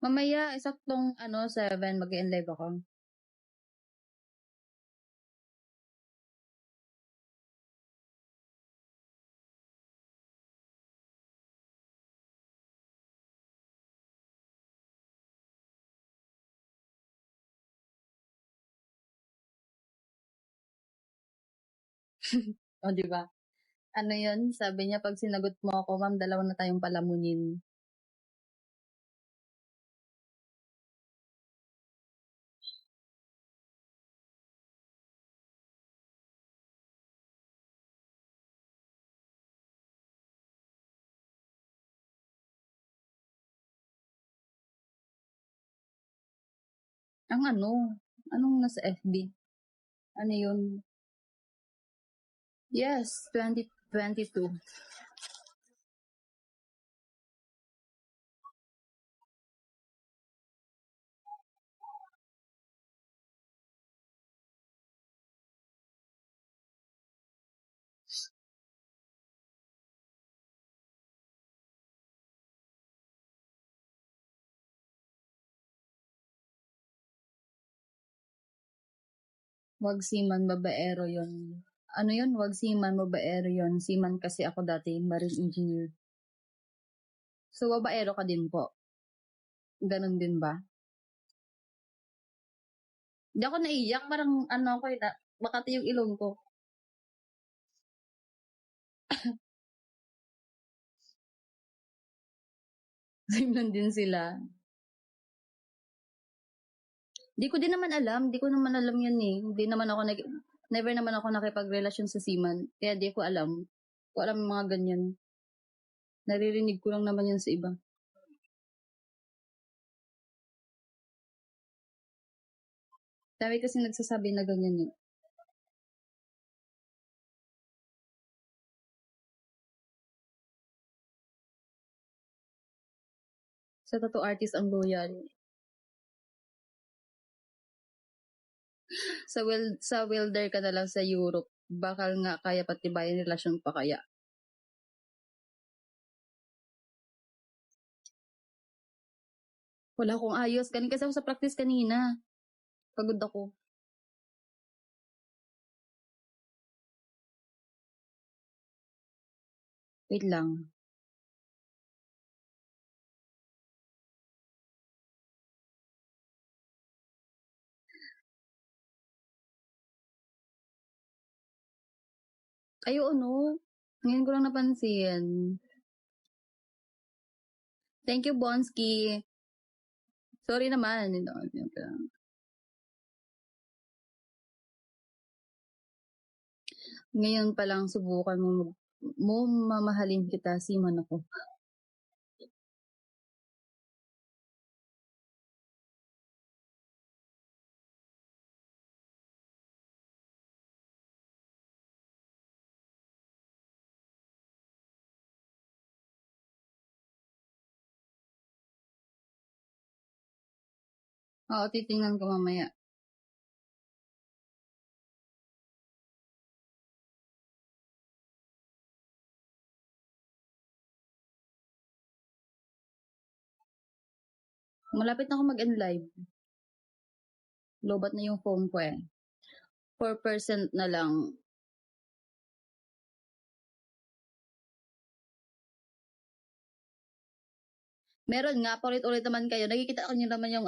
Mamaya, saktong 7, mag-e-end live ako. O, di ba? Ano yun? Sabi niya, pag sinagot mo ako, ma'am, dalawa na tayong palamunin. Ang anong nasa FB? Ano yun? Yes, 2022. Wag seaman, babaero yun. Ano yun? Wag seaman, babaero yun. Seaman kasi ako dati, marine engineer. So, babaero ka din po. Ganon din ba? Di ako naiyak, parang ako Makati yung ilong ko. Seaman din sila. Di ko din naman alam. Di ko naman alam yun eh. Never naman ako nakipagrelasyon sa seaman. Kaya di ko alam. Ko alam yung mga ganyan. Naririnig ko lang naman yun sa iba. Dami kasi nagsasabi na ganyan eh. Sa tattoo artist ang loyal. Sa welder ka na lang sa Europe. Bakal nga kaya patibayan relasyon pa kaya. Wala akong ayos. Kasi ako sa practice kanina. Pagod ako. Wait lang. Ay, no. Ngayon ko lang napansin. Thank you, Bonsky. Sorry naman. Ngayon pa lang subukan mo mamahalin kita, seaman ako. Oo, titingnan ko mamaya. Malapit na ako mag-end live. Lobat na yung phone ko eh. 4% na lang. Meron nga, paulit-ulit naman kayo. Nakikita ko nyo naman yung